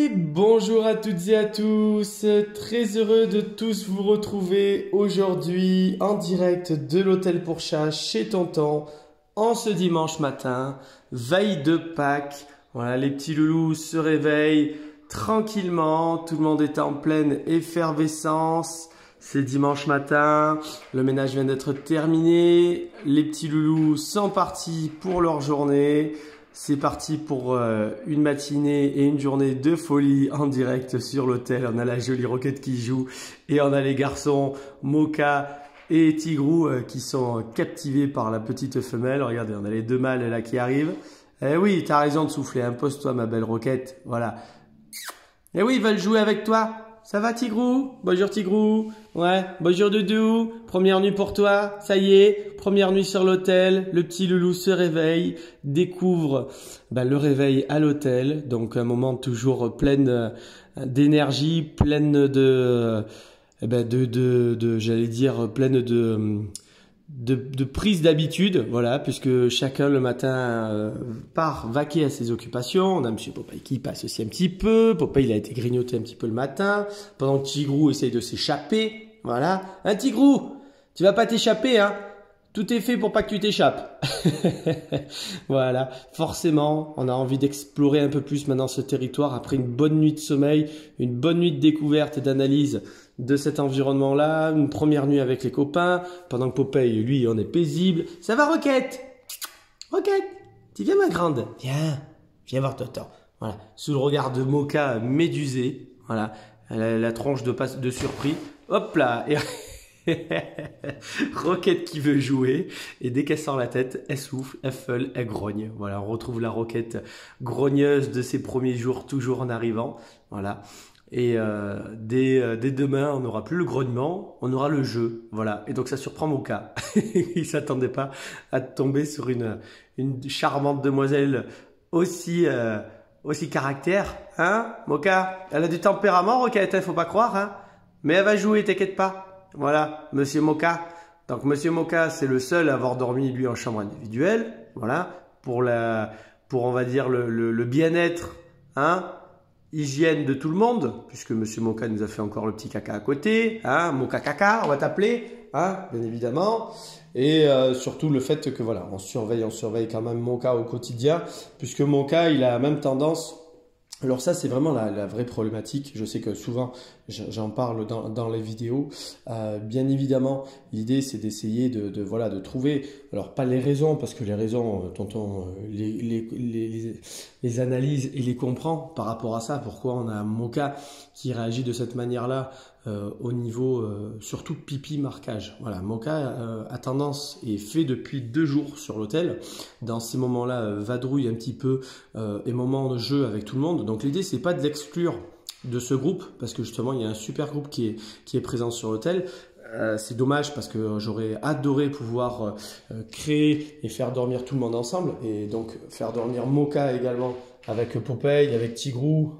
Et bonjour à toutes et à tous, très heureux de tous vous retrouver aujourd'hui en direct de l'hôtel pour chat chez Tonton en ce dimanche matin, veille de Pâques. Voilà, les petits loulous se réveillent tranquillement, tout le monde est en pleine effervescence. C'est dimanche matin, le ménage vient d'être terminé, les petits loulous sont partis pour leur journée. C'est parti pour une matinée et une journée de folie en direct sur l'hôtel. On a la jolie Roquette qui joue et on a les garçons Moka et Tigrou qui sont captivés par la petite femelle. Regardez, on a les deux mâles là qui arrivent. Eh oui, tu as raison de souffler. Impose-toi ma belle Roquette. Voilà. Eh oui, ils veulent jouer avec toi. Ça va Tigrou? Bonjour Tigrou. Ouais, bonjour Doudou. Première nuit pour toi. Ça y est, première nuit sur l'hôtel. Le petit loulou se réveille, découvre le réveil à l'hôtel. Donc un moment toujours plein d'énergie, pleine j'allais dire pleine de prise d'habitude, voilà, puisque chacun le matin part vaquer à ses occupations. On a Monsieur Popeye qui passe aussi un petit peu. Popeye il a été grignoté un petit peu le matin, pendant que Tigrou essaye de s'échapper. Voilà, hein Tigrou, tu vas pas t'échapper, hein? Tout est fait pour pas que tu t'échappes. Voilà, forcément, on a envie d'explorer un peu plus maintenant ce territoire après une bonne nuit de sommeil, une bonne nuit de découverte et d'analyse de cet environnement-là, une première nuit avec les copains, pendant que Popeye, lui, on est paisible. Ça va, Roquette? Roquette, tu viens, ma grande? Viens voir Tonton. Voilà, sous le regard de Moka médusé, voilà, elle a la tronche de surpris. Hop là, et Roquette qui veut jouer et dès qu'elle sort la tête, elle souffle, elle feule, elle grogne. Voilà, on retrouve la Roquette grogneuse de ses premiers jours, toujours en arrivant. Voilà. Et dès demain, on n'aura plus le grognement, on aura le jeu. Voilà. Et donc ça surprend Moka. Il s'attendait pas à tomber sur une charmante demoiselle aussi caractère, hein, Moka. Elle a du tempérament, Roquette, il faut pas croire, hein. Mais elle va jouer, t'inquiète pas. Voilà, Monsieur Moka. Donc Monsieur Moka, c'est le seul à avoir dormi lui en chambre individuelle. Voilà, pour on va dire le bien-être, hein, hygiène de tout le monde, puisque Monsieur Moka nous a fait encore le petit caca à côté, hein, Moka caca, on va t'appeler, hein, bien évidemment. Et surtout le fait que voilà, on surveille quand même Moka au quotidien, puisque Moka, il a la même tendance. Alors ça, c'est vraiment la vraie problématique. Je sais que souvent, j'en parle dans les vidéos. Bien évidemment, l'idée, c'est d'essayer de trouver, alors pas les raisons, parce que les raisons, Tonton les analyse et les comprend par rapport à ça. Pourquoi on a un Moka qui réagit de cette manière-là au niveau, surtout pipi marquage. Voilà, Moka a tendance et fait depuis 2 jours sur l'hôtel. Dans ces moments-là, vadrouille un petit peu et moment de jeu avec tout le monde. Donc l'idée, c'est pas de l'exclure de ce groupe, parce que justement, il y a un super groupe qui est présent sur l'hôtel. C'est dommage parce que j'aurais adoré pouvoir créer et faire dormir tout le monde ensemble, et donc faire dormir Moka également avec Popeye, avec Tigrou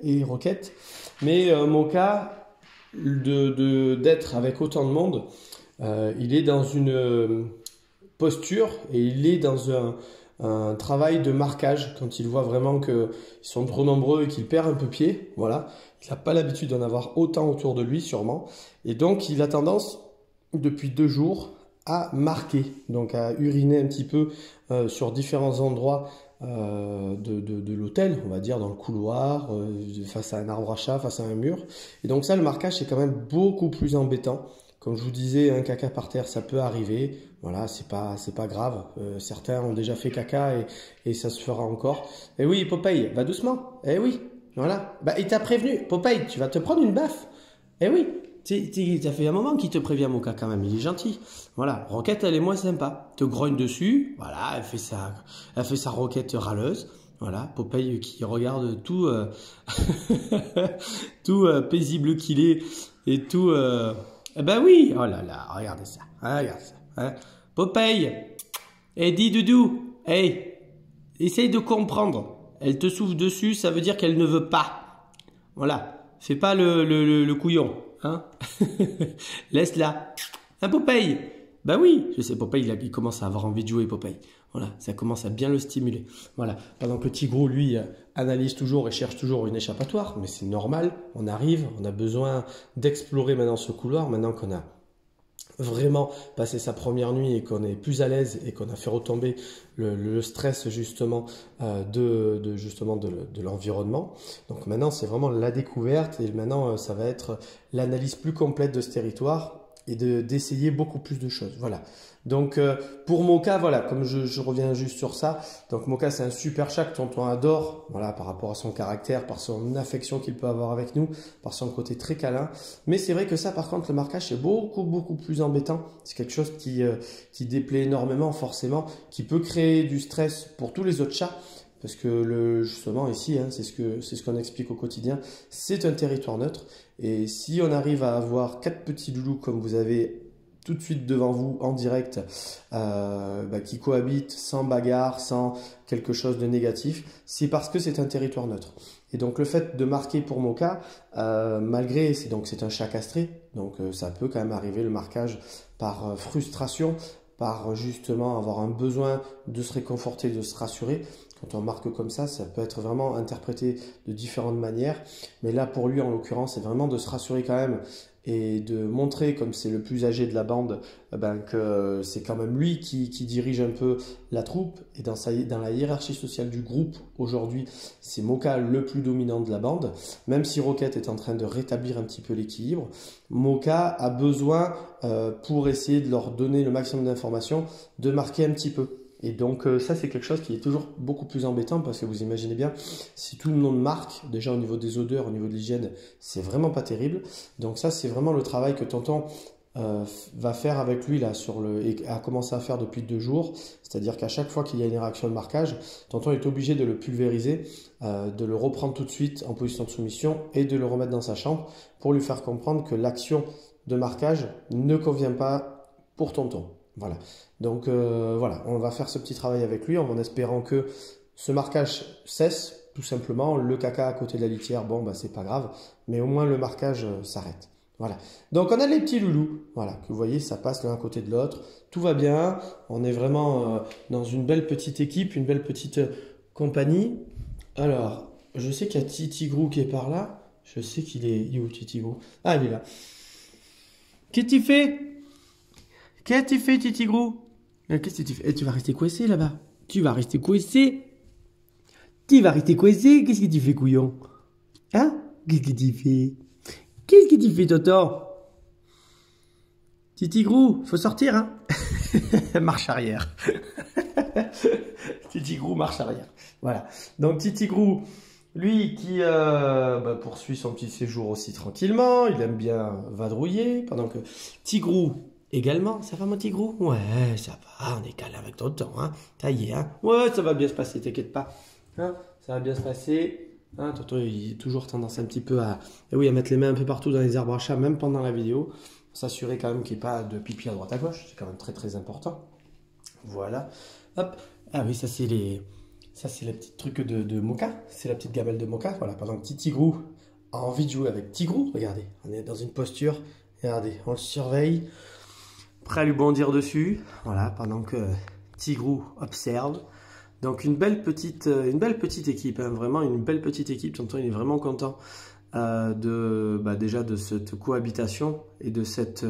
et Roquette. Mais Moka, d'être avec autant de monde, il est dans une posture et il est dans un travail de marquage quand il voit vraiment qu'ils sont trop nombreux et qu'il perd un peu pied. Voilà, il n'a pas l'habitude d'en avoir autant autour de lui sûrement. Et donc il a tendance depuis 2 jours à marquer, donc à uriner un petit peu sur différents endroits de l'hôtel, on va dire dans le couloir, face à un arbre à chat, face à un mur. Et donc ça, le marquage, c'est quand même beaucoup plus embêtant. Comme je vous disais, un caca par terre, ça peut arriver. Voilà, c'est pas grave. Certains ont déjà fait caca et ça se fera encore. Eh oui, Popeye, va doucement. Eh oui, voilà. Il t'a prévenu. Popeye, tu vas te prendre une baffe. Eh oui, ça fait un moment qu'il te prévient, Moka, quand même. Il est gentil. Voilà, Roquette, elle est moins sympa. Te grogne dessus. Voilà, elle fait sa Roquette râleuse. Voilà, Popeye qui regarde tout, tout paisible qu'il est et tout. Eh ben oui, oh là là, regardez ça, regarde ça. Hein. Popeye, dis Doudou, essaye de comprendre. Elle te souffle dessus, ça veut dire qu'elle ne veut pas. Voilà, fais pas le couillon, hein. Laisse-la. Hein, Popeye? Ben oui, je sais, Popeye, il commence à avoir envie de jouer, Popeye. Voilà, ça commence à bien le stimuler. Voilà, pendant que Tigrou, lui, analyse toujours et cherche toujours une échappatoire, mais c'est normal, on arrive, on a besoin d'explorer maintenant ce couloir, maintenant qu'on a vraiment passé sa première nuit et qu'on est plus à l'aise et qu'on a fait retomber le stress justement de l'environnement. Donc maintenant, c'est vraiment la découverte et maintenant, ça va être l'analyse plus complète de ce territoire et d'essayer beaucoup plus de choses. Voilà. Donc pour Mocha, voilà, comme je reviens juste sur ça, donc Mocha c'est un super chat que tonton adore, voilà, par rapport à son caractère, par son affection qu'il peut avoir avec nous, par son côté très câlin. Mais c'est vrai que ça, par contre, le marquage c'est beaucoup plus embêtant. C'est quelque chose qui déplaît énormément, forcément, qui peut créer du stress pour tous les autres chats. Parce que justement ici, hein, c'est ce qu'on explique au quotidien, c'est un territoire neutre. Et si on arrive à avoir 4 petits loulous comme vous avez tout de suite devant vous en direct, qui cohabitent sans bagarre, sans quelque chose de négatif, c'est parce que c'est un territoire neutre. Et donc le fait de marquer pour Mocha, malgré, c'est un chat castré, donc ça peut quand même arriver le marquage par frustration, par justement avoir un besoin de se réconforter, de se rassurer. Quand on marque comme ça peut être vraiment interprété de différentes manières. Mais là, pour lui, en l'occurrence, c'est vraiment de se rassurer quand même et de montrer, comme c'est le plus âgé de la bande, que c'est quand même lui qui dirige un peu la troupe. Et dans la hiérarchie sociale du groupe, aujourd'hui, c'est Mocha le plus dominant de la bande. Même si Roquette est en train de rétablir un petit peu l'équilibre, Mocha a besoin, pour essayer de leur donner le maximum d'informations, de marquer un petit peu. Et donc ça c'est quelque chose qui est toujours beaucoup plus embêtant parce que vous imaginez bien, si tout le monde marque, déjà au niveau des odeurs, au niveau de l'hygiène, c'est vraiment pas terrible. Donc ça c'est vraiment le travail que tonton va faire avec lui là et a commencé à faire depuis 2 jours. C'est-à-dire qu'à chaque fois qu'il y a une réaction de marquage, tonton est obligé de le pulvériser, de le reprendre tout de suite en position de soumission et de le remettre dans sa chambre pour lui faire comprendre que l'action de marquage ne convient pas pour tonton. Voilà, donc voilà, on va faire ce petit travail avec lui en espérant que ce marquage cesse, tout simplement. Le caca à côté de la litière, bon, c'est pas grave, mais au moins le marquage s'arrête. Voilà, donc on a les petits loulous, voilà, que vous voyez, ça passe l'un à côté de l'autre, tout va bien, on est vraiment dans une belle petite équipe, une belle petite compagnie. Alors, je sais qu'il y a Titigrou qui est par là, je sais qu'il est... Il est où Titigrou? Ah, il est là. Qu'est-ce que tu fais? Qu'est-ce que tu fais, Titigrou? Qu'est-ce que tu fais? Tu vas rester coincé là-bas. Tu vas rester coincé. Tu vas rester coincé. Qu'est-ce que tu fais, couillon? Hein? Qu'est-ce que tu fais? Qu'est-ce que tu fais, Toto? Titigrou, faut sortir, hein? Marche arrière. Titigrou, marche arrière. Voilà. Donc, Titigrou, lui qui poursuit son petit séjour aussi tranquillement. Il aime bien vadrouiller. Pendant que Tigrou... également, ça va mon Tigrou? Ouais, ça va, on est calme avec tonton, hein. Ça y est, hein. Ouais, ça va bien se passer, t'inquiète pas. Hein, ça va bien se passer. Hein, tonton, il a toujours tendance un petit peu à mettre les mains un peu partout dans les arbres à chat, même pendant la vidéo. S'assurer quand même qu'il n'y ait pas de pipi à droite à gauche, c'est quand même très important. Voilà. Hop. Ah oui, ça c'est la petite truc de Mocha. C'est la petite gamelle de Mocha. Voilà, pendant que petit Tigrou a envie de jouer avec Tigrou, regardez, on est dans une posture. Regardez, on le surveille. Prêt à lui bondir dessus, voilà, pendant que Tigrou observe. Donc une belle petite équipe, hein, vraiment une belle petite équipe. Tonton il est vraiment content déjà de cette cohabitation et de cette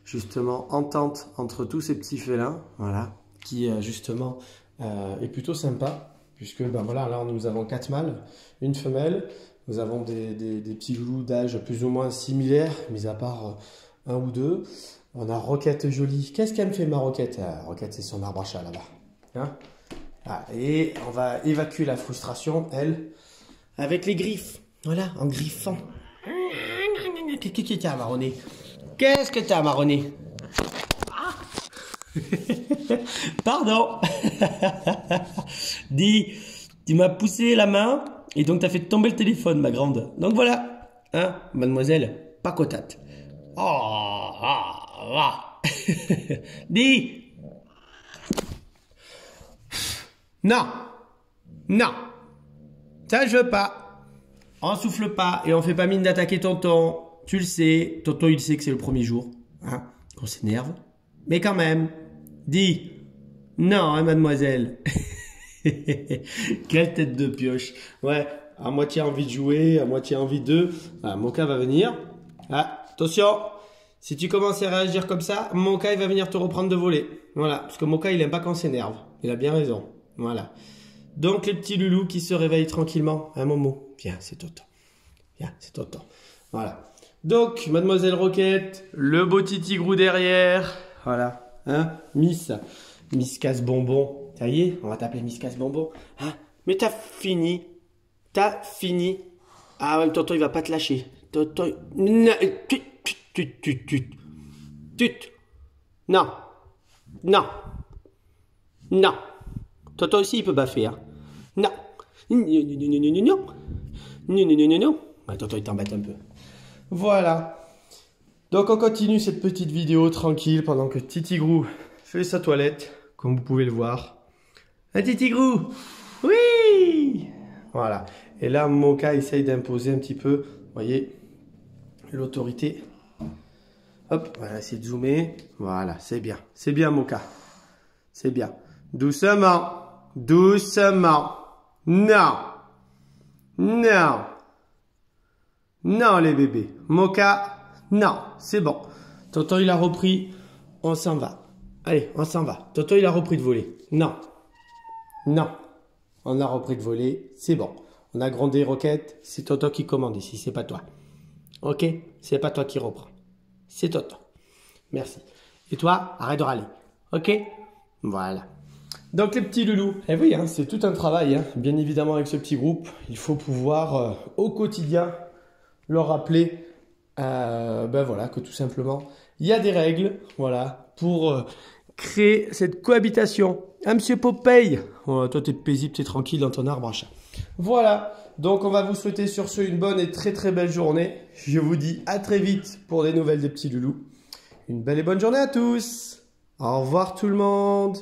justement entente entre tous ces petits félins, voilà, qui justement est plutôt sympa, puisque voilà, là nous avons 4 mâles, une femelle, nous avons des petits loulous d'âge plus ou moins similaires, mis à part un ou deux. On a Roquette jolie. Qu'est-ce qu'elle me fait, ma Roquette? Roquette, c'est son arbre à chat là-bas. Hein? Et on va évacuer la frustration, elle, avec les griffes. Voilà, en griffant. Qu'est-ce que t'as marronné? Qu'est-ce que t'as marronné? Pardon. Dis, tu m'as poussé la main et donc t'as fait tomber le téléphone, ma grande. Donc voilà, hein, mademoiselle, pas cotate. Dis. Non. Non. Ça, je veux pas. On souffle pas et on fait pas mine d'attaquer tonton. Tu le sais. Tonton, il sait que c'est le premier jour. Hein, qu'on s'énerve. Mais quand même. Dis. Non, hein, mademoiselle. Quelle tête de pioche. Ouais, à moitié envie de jouer, à moitié envie de... Ah, Moka va venir. Ah, attention. Si tu commences à réagir comme ça, Moka il va venir te reprendre de voler. Voilà, parce que Moka il aime pas quand on s'énerve. Il a bien raison. Voilà. Donc les petits loulous qui se réveillent tranquillement. Un Momo. Viens, c'est Tonton. Viens, c'est Tonton. Voilà. Donc, Mademoiselle Roquette, le beau Titigrou derrière. Voilà. Hein, Miss Casse-Bonbon. Ça y est, on va t'appeler Miss Casse-Bonbon. Hein? Mais t'as fini. T'as fini. Ah ouais, Tonton il va pas te lâcher. Tonton... Non. Non. Non. Non. Tonton aussi il peut baffer. Hein. Non. Non. Non. Tonton il t'embête un peu. Voilà. Donc on continue cette petite vidéo tranquille pendant que Titigrou fait sa toilette, comme vous pouvez le voir. Un Titigrou. Oui. Voilà. Et là, Moka essaye d'imposer un petit peu, vous voyez, l'autorité. Hop, on va essayer de zoomer. Voilà, c'est bien. C'est bien, Moka. C'est bien. Doucement. Doucement. Non. Non. Non, les bébés. Moka, non. C'est bon. Tonton, il a repris. On s'en va. Allez, on s'en va. Tonton, il a repris de voler. Non. Non. On a repris de voler. C'est bon. On a grondé Roquette. C'est Tonton qui commande ici. C'est pas toi. Ok? C'est pas toi qui reprend. C'est Tonton. Merci. Et toi, arrête de râler. Ok? Voilà. Donc les petits loulous, eh oui, hein, c'est tout un travail. Hein. Bien évidemment, avec ce petit groupe, il faut pouvoir au quotidien leur rappeler ben voilà, que tout simplement, il y a des règles voilà, pour créer cette cohabitation. Ah, monsieur Popeye, oh, toi tu es paisible, tu es tranquille dans ton arbre à chat. Voilà, donc on va vous souhaiter sur ce une bonne et très très belle journée. Je vous dis à très vite pour des nouvelles des petits loulous. Une belle et bonne journée à tous. Au revoir tout le monde.